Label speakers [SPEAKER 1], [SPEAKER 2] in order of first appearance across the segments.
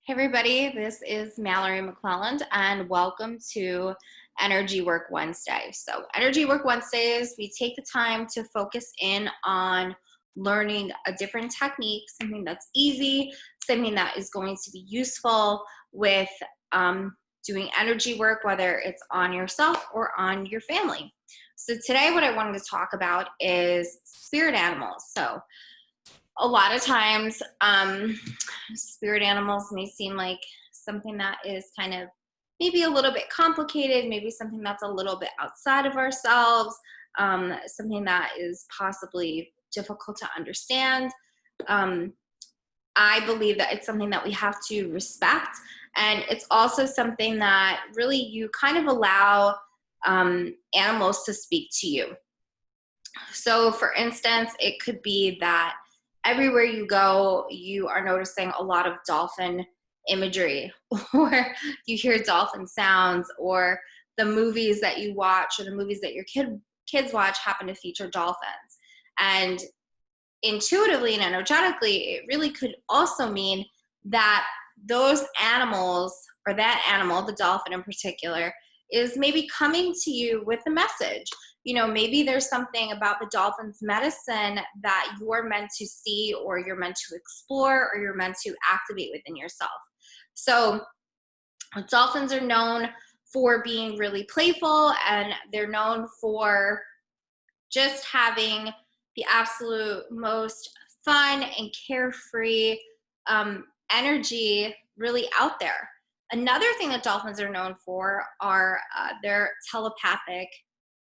[SPEAKER 1] Hey everybody, this is Mallory McClelland and welcome to Energy Work Wednesday. So Energy Work Wednesdays, we take the time to focus in on learning a different technique, something that's easy, something that is going to be useful with doing energy work, whether it's on yourself or on your family. So today what I wanted to talk about is spirit animals. So a lot of times, spirit animals may seem like something that is kind of maybe a little bit complicated, maybe something that's a little bit outside of ourselves, something that is possibly difficult to understand. Um, I believe that it's something that we have to respect, and it's also something that really you kind of allow animals to speak to you. So, for instance, it could be that everywhere you go, you are noticing a lot of dolphin imagery, or you hear dolphin sounds, or the movies that you watch or the movies that your kids watch happen to feature dolphins. And intuitively and energetically, it really could also mean that those animals, or that animal, the dolphin in particular, is maybe coming to you with a message. Maybe there's something about the dolphin's medicine that you're meant to see, or you're meant to explore, or you're meant to activate within yourself. So, dolphins are known for being really playful, and they're known for just having the absolute most fun and carefree energy really out there. Another thing that dolphins are known for are their telepathic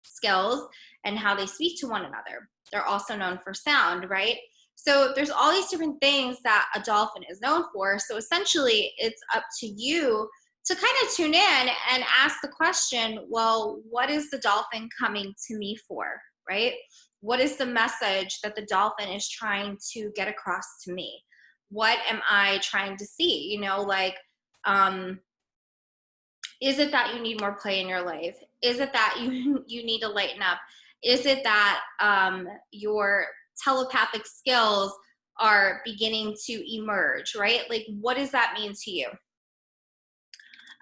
[SPEAKER 1] skills and how they speak to one another. They're also known for sound, right? So there's all these different things that a dolphin is known for. So essentially, it's up to you to kind of tune in and ask the question, well, what is the dolphin coming to me for, right? What is the message that the dolphin is trying to get across to me? What am I trying to see? Is it that you need more play in your life? Is it that you need to lighten up? Is it that your telepathic skills are beginning to emerge, right? Like, what does that mean to you?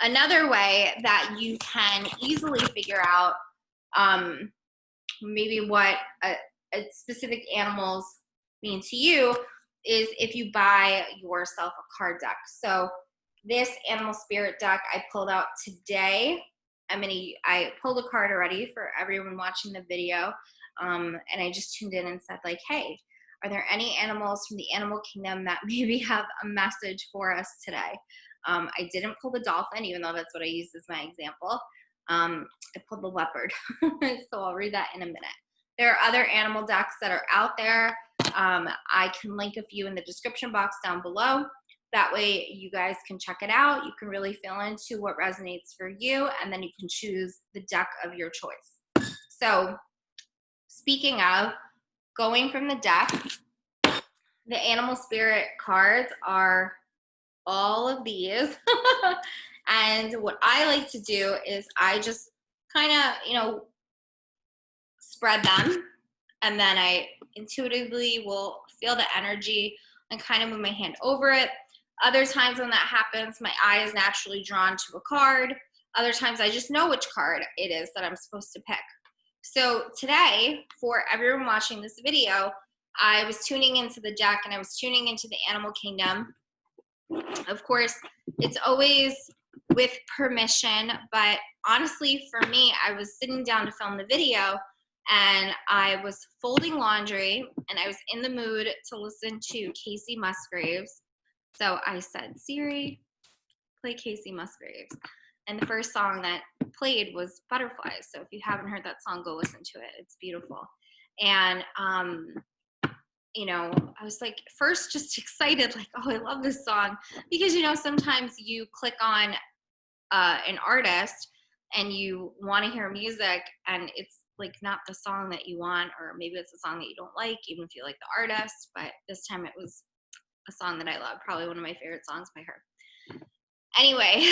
[SPEAKER 1] Another way that you can easily figure out maybe what a specific animals mean to you is if you buy yourself a card deck. So this animal spirit deck I pulled out today. I pulled a card already for everyone watching the video, and I just tuned in and said, like, hey, are there any animals from the animal kingdom that maybe have a message for us today? I didn't pull the dolphin, even though that's what I used as my example. I pulled the leopard, so I'll read that in a minute. There are other animal decks that are out there. I can link a few in the description box down below. That way you guys can check it out. You can really feel into what resonates for you, and then you can choose the deck of your choice. So speaking of going from the deck, the animal spirit cards are all of these. And what I like to do is I just kind of, spread them, and then I intuitively will feel the energy and kind of move my hand over it. Other times when that happens, my eye is naturally drawn to a card. Other times I just know which card it is that I'm supposed to pick. So today, for everyone watching this video, I was tuning into the deck and I was tuning into the animal kingdom. Of course, it's always with permission, but honestly, for me, I was sitting down to film the video and I was folding laundry and I was in the mood to listen to Kacey Musgraves. So I said, Siri, play Kacey Musgraves. And the first song that played was Butterflies. So if you haven't heard that song, go listen to it. It's beautiful. And I was like first just excited, like, oh, I love this song. Because, sometimes you click on an artist and you want to hear music and it's like not the song that you want, or maybe it's a song that you don't like, even if you like the artist. But this time it was a song that I love, probably one of my favorite songs by her. Anyway,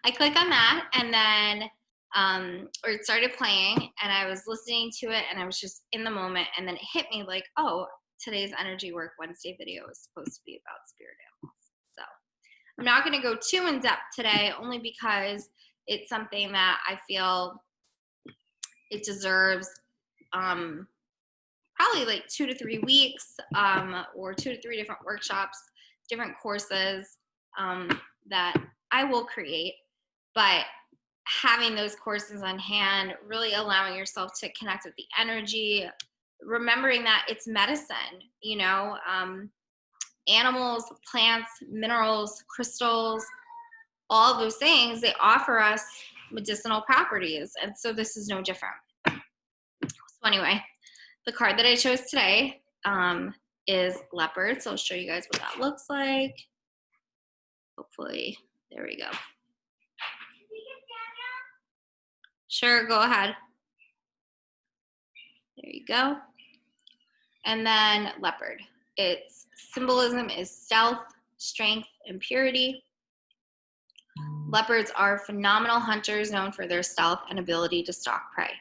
[SPEAKER 1] I click on that and then or it started playing and I was listening to it and I was just in the moment, and then it hit me like, oh, today's Energy Work Wednesday video is supposed to be about spirit animals. So I'm not going to go too in depth today, only because it's something that I feel it deserves probably like 2 to 3 weeks, or 2 to 3 different workshops, different courses that I will create. But having those courses on hand, really allowing yourself to connect with the energy, remembering that it's medicine, you know, animals, plants, minerals, crystals, all of those things, they offer us medicinal properties. And so this is no different. So anyway, the card that I chose today is leopard. So I'll show you guys what that looks like. Hopefully, there we go. Sure, go ahead. There you go. And then leopard. Its symbolism is stealth, strength, and purity. Leopards are phenomenal hunters known for their stealth and ability to stalk prey.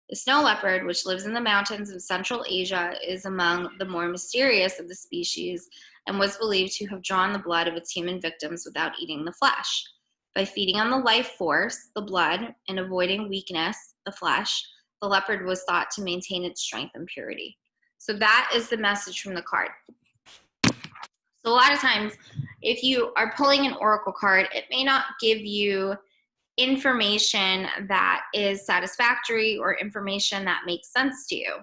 [SPEAKER 1] The snow leopard, which lives in the mountains of Central Asia, is among the more mysterious of the species and was believed to have drawn the blood of its human victims without eating the flesh. By feeding on the life force, the blood, and avoiding weakness, the flesh, the leopard was thought to maintain its strength and purity. So that is the message from the card. So a lot of times, if you are pulling an oracle card, it may not give you information that is satisfactory or information that makes sense to you.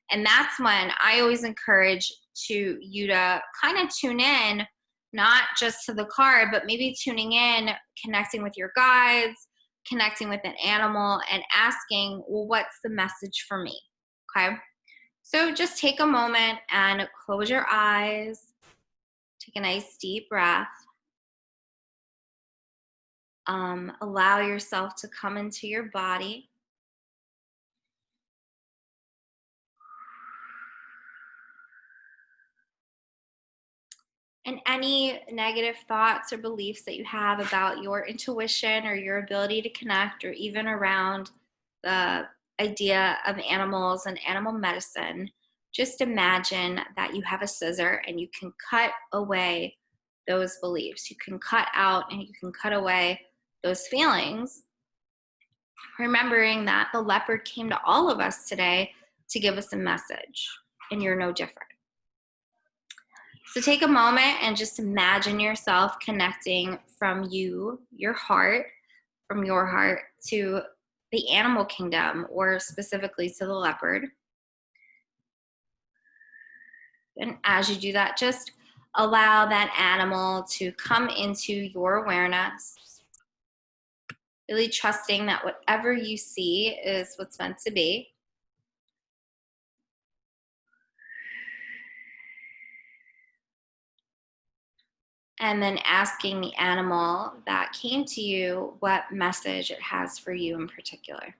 [SPEAKER 1] And that's when I always encourage you to kind of tune in, not just to the card, but maybe tuning in, connecting with your guides, connecting with an animal, and asking, well, what's the message for me? Okay. So just take a moment and close your eyes. Take a nice deep breath. Allow yourself to come into your body. And any negative thoughts or beliefs that you have about your intuition or your ability to connect, or even around the idea of animals and animal medicine, just imagine that you have a scissor and you can cut away those beliefs. You can cut out and you can cut away those feelings, remembering that the leopard came to all of us today to give us a message, and you're no different. So take a moment and just imagine yourself connecting from your heart, to the animal kingdom, or specifically to the leopard. And as you do that, just allow that animal to come into your awareness, really trusting that whatever you see is what's meant to be. And then asking the animal that came to you what message it has for you in particular.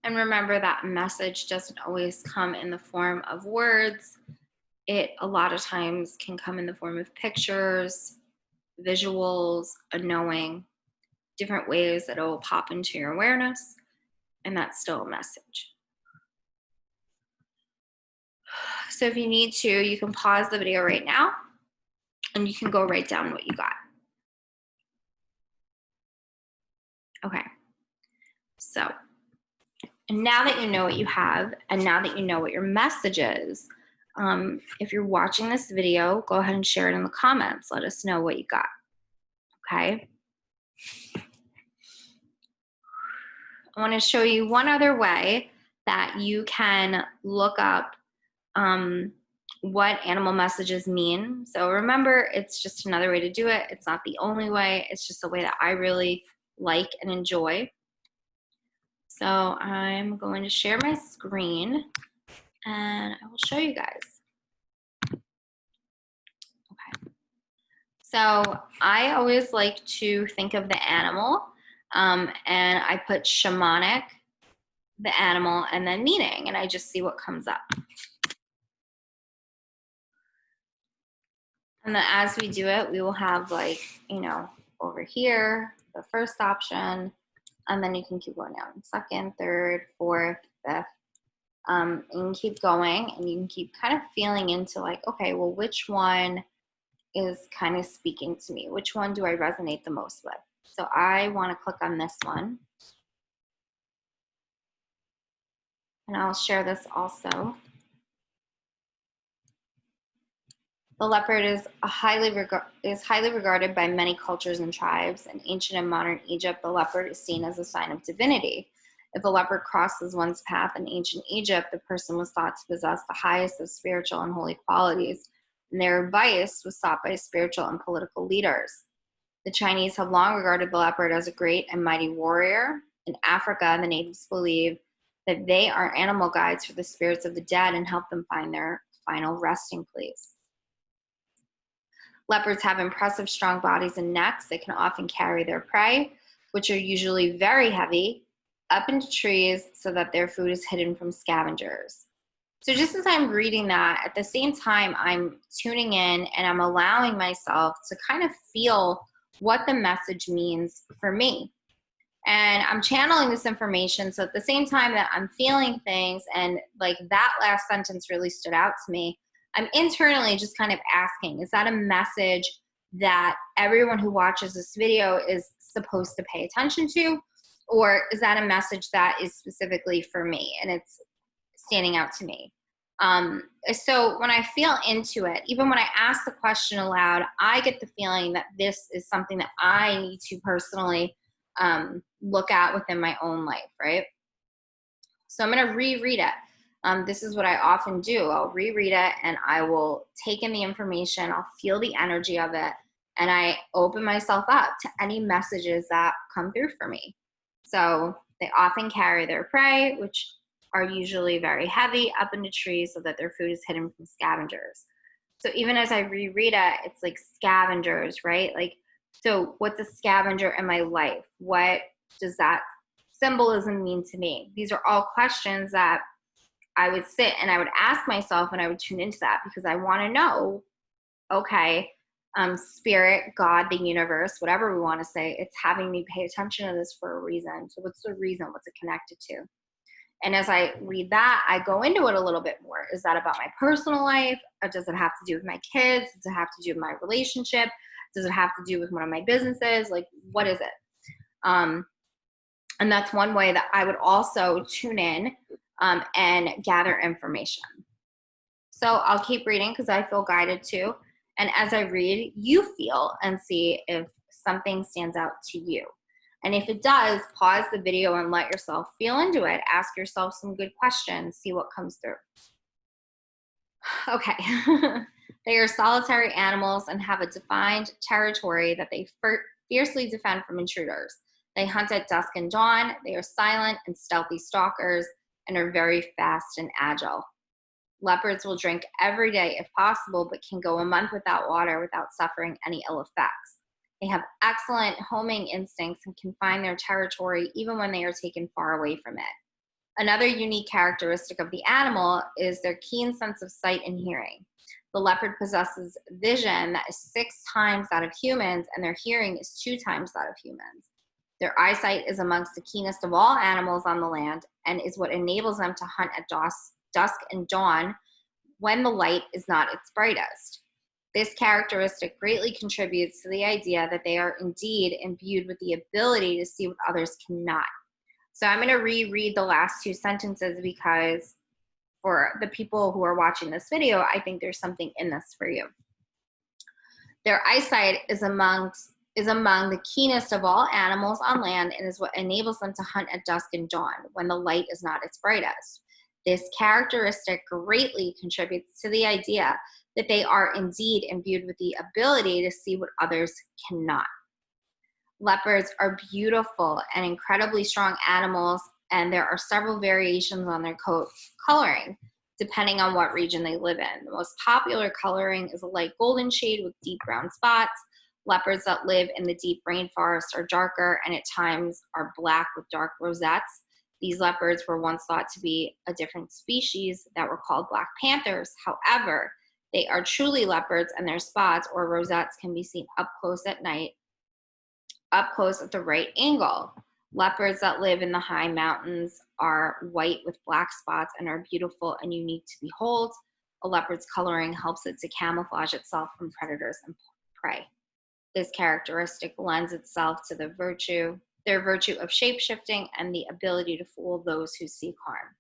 [SPEAKER 1] And remember that message doesn't always come in the form of words. It a lot of times can come in the form of pictures, visuals, a knowing, different ways that it will pop into your awareness, and that's still a message. So if you need to, you can pause the video right now and you can go write down what you got. Okay. So, and now that you know what you have, and now that you know what your message is, if you're watching this video, go ahead and share it in the comments. Let us know what you got. Okay. I want to show you one other way that you can look up what animal messages mean. So remember, it's just another way to do it. It's not the only way. It's just a way that I really like and enjoy. So I'm going to share my screen and I will show you guys. Okay. So I always like to think of the animal And I put shamanic, the animal, and then meaning, and I just see what comes up. And then as we do it, we will have like, over here, the first option, and then you can keep going down. Second, third, fourth, fifth. And you can keep going, and you can keep kind of feeling into like, okay, well, which one is kind of speaking to me? Which one do I resonate the most with? So I want to click on this one. And I'll share this also. The leopard is highly regarded by many cultures and tribes. In ancient and modern Egypt, the leopard is seen as a sign of divinity. If a leopard crosses one's path in ancient Egypt, the person was thought to possess the highest of spiritual and holy qualities, and their advice was sought by spiritual and political leaders. The Chinese have long regarded the leopard as a great and mighty warrior. In Africa, the natives believe that they are animal guides for the spirits of the dead and help them find their final resting place. Leopards have impressive strong bodies and necks. They can often carry their prey, which are usually very heavy, up into trees so that their food is hidden from scavengers. So just as I'm reading that, at the same time, I'm tuning in and I'm allowing myself to kind of feel what the message means for me. And I'm channeling this information. So at the same time that I'm feeling things, and like that last sentence really stood out to me, I'm internally just kind of asking, is that a message that everyone who watches this video is supposed to pay attention to? Or is that a message that is specifically for me and it's standing out to me? So when I feel into it, even when I ask the question aloud, I get the feeling that this is something that I need to personally look at within my own life, right? So I'm going to reread it. This is what I often do. I'll reread it and I will take in the information. I'll feel the energy of it, and I open myself up to any messages that come through for me. So they often carry their prey, which are usually very heavy, up into trees so that their food is hidden from scavengers. So even as I reread it, it's like scavengers, right? Like, so what's a scavenger in my life? What does that symbolism mean to me? These are all questions that I would sit and I would ask myself, and I would tune into that because I want to know, okay, spirit, God, the universe, whatever we want to say, it's having me pay attention to this for a reason. So what's the reason? What's it connected to? And as I read that, I go into it a little bit more. Is that about my personal life? Or does it have to do with my kids? Does it have to do with my relationship? Does it have to do with one of my businesses? Like, what is it? And that's one way that I would also tune in and gather information. So I'll keep reading because I feel guided to. And as I read, you feel and see if something stands out to you. And if it does, pause the video and let yourself feel into it. Ask yourself some good questions, see what comes through. Okay. They are solitary animals and have a defined territory that they fiercely defend from intruders. They hunt at dusk and dawn. They are silent and stealthy stalkers and are very fast and agile. Leopards will drink every day if possible, but can go a month without water without suffering any ill effects. They have excellent homing instincts and can find their territory even when they are taken far away from it. Another unique characteristic of the animal is their keen sense of sight and hearing. The leopard possesses vision that is 6 times that of humans, and their hearing is 2 times that of humans. Their eyesight is amongst the keenest of all animals on the land and is what enables them to hunt at dusk and dawn when the light is not its brightest. This characteristic greatly contributes to the idea that they are indeed imbued with the ability to see what others cannot. So I'm going to reread the last 2 sentences because for the people who are watching this video, I think there's something in this for you. Their eyesight is among the keenest of all animals on land and is what enables them to hunt at dusk and dawn when the light is not its brightest. This characteristic greatly contributes to the idea that they are indeed imbued with the ability to see what others cannot. Leopards are beautiful and incredibly strong animals, and there are several variations on their coat coloring, depending on what region they live in. The most popular coloring is a light golden shade with deep brown spots. Leopards that live in the deep rainforest are darker and at times are black with dark rosettes. These leopards were once thought to be a different species that were called black panthers. However, they are truly leopards, and their spots or rosettes can be seen up close at night, up close at the right angle. Leopards that live in the high mountains are white with black spots and are beautiful and unique to behold. A leopard's coloring helps it to camouflage itself from predators and prey. This characteristic lends itself to their virtue of shape-shifting and the ability to fool those who seek harm.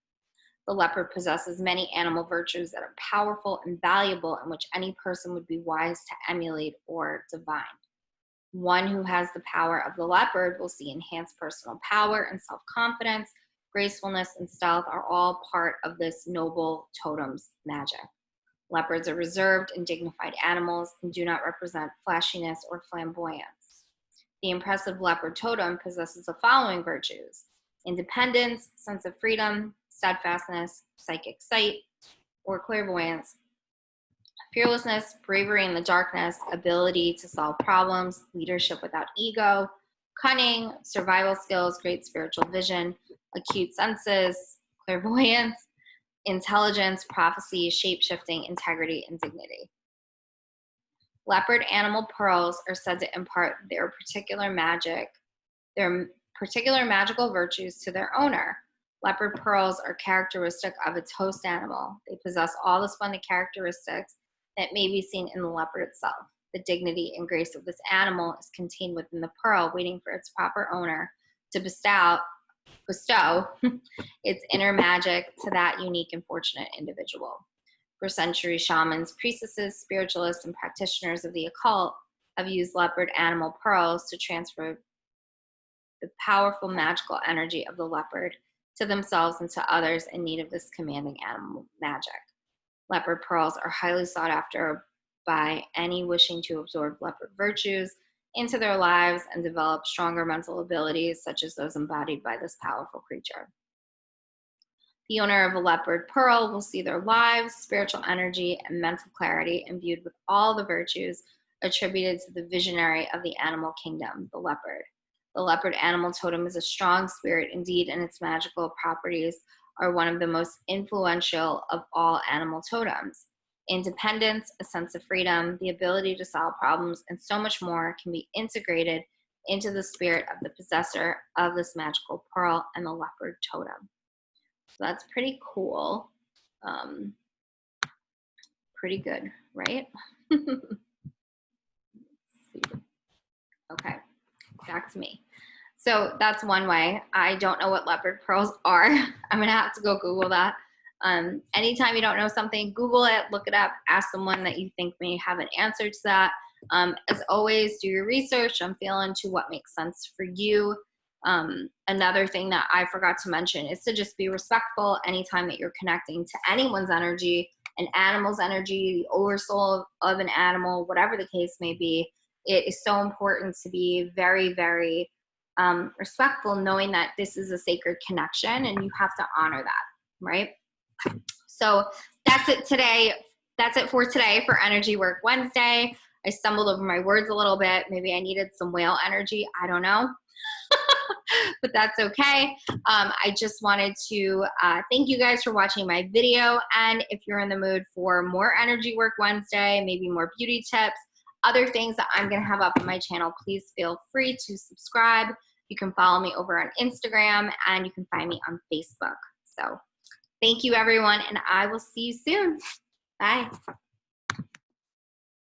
[SPEAKER 1] The leopard possesses many animal virtues that are powerful and valuable, and which any person would be wise to emulate or divine. One who has the power of the leopard will see enhanced personal power and self-confidence. Gracefulness and stealth are all part of this noble totem's magic. Leopards are reserved and dignified animals and do not represent flashiness or flamboyance. The impressive leopard totem possesses the following virtues: independence, sense of freedom, steadfastness, psychic sight, or clairvoyance, fearlessness, bravery in the darkness, ability to solve problems, leadership without ego, cunning, survival skills, great spiritual vision, acute senses, clairvoyance, intelligence, prophecy, shape-shifting, integrity, and dignity. Leopard animal pearls are said to impart their particular magical virtues to their owner. Leopard pearls are characteristic of its host animal. They possess all the splendid characteristics that may be seen in the leopard itself. The dignity and grace of this animal is contained within the pearl, waiting for its proper owner to bestow its inner magic to that unique and fortunate individual. For centuries, shamans, priestesses, spiritualists, and practitioners of the occult have used leopard animal pearls to transfer the powerful magical energy of the leopard to themselves and to others in need of this commanding animal magic. Leopard pearls are highly sought after by any wishing to absorb leopard virtues into their lives and develop stronger mental abilities, such as those embodied by this powerful creature. The owner of a leopard pearl will see their lives, spiritual energy, and mental clarity imbued with all the virtues attributed to the visionary of the animal kingdom, the leopard. The leopard animal totem is a strong spirit indeed, and its magical properties are one of the most influential of all animal totems. Independence, a sense of freedom, the ability to solve problems, and so much more can be integrated into the spirit of the possessor of this magical pearl and the leopard totem. So that's pretty cool. Pretty good, right? Okay, back to me. So that's one way. I don't know what leopard pearls are. I'm gonna have to go Google that. Anytime you don't know something, Google it, look it up, ask someone that you think may have an answer to that. As always, do your research and feel into what makes sense for you. Another thing that I forgot to mention is to just be respectful anytime that you're connecting to anyone's energy, an animal's energy, the oversoul of an animal, whatever the case may be. It is so important to be very, very respectful, knowing that this is a sacred connection and you have to honor that, right? So that's it today. That's it for today for Energy Work Wednesday. I stumbled over my words a little bit. Maybe I needed some whale energy. I don't know. But that's okay. I just wanted to thank you guys for watching my video. And if you're in the mood for more Energy Work Wednesday, maybe more beauty tips, other things that I'm going to have up on my channel, please feel free to subscribe. You can follow me over on Instagram, and you can find me on Facebook. So thank you, everyone, and I will see you soon. Bye.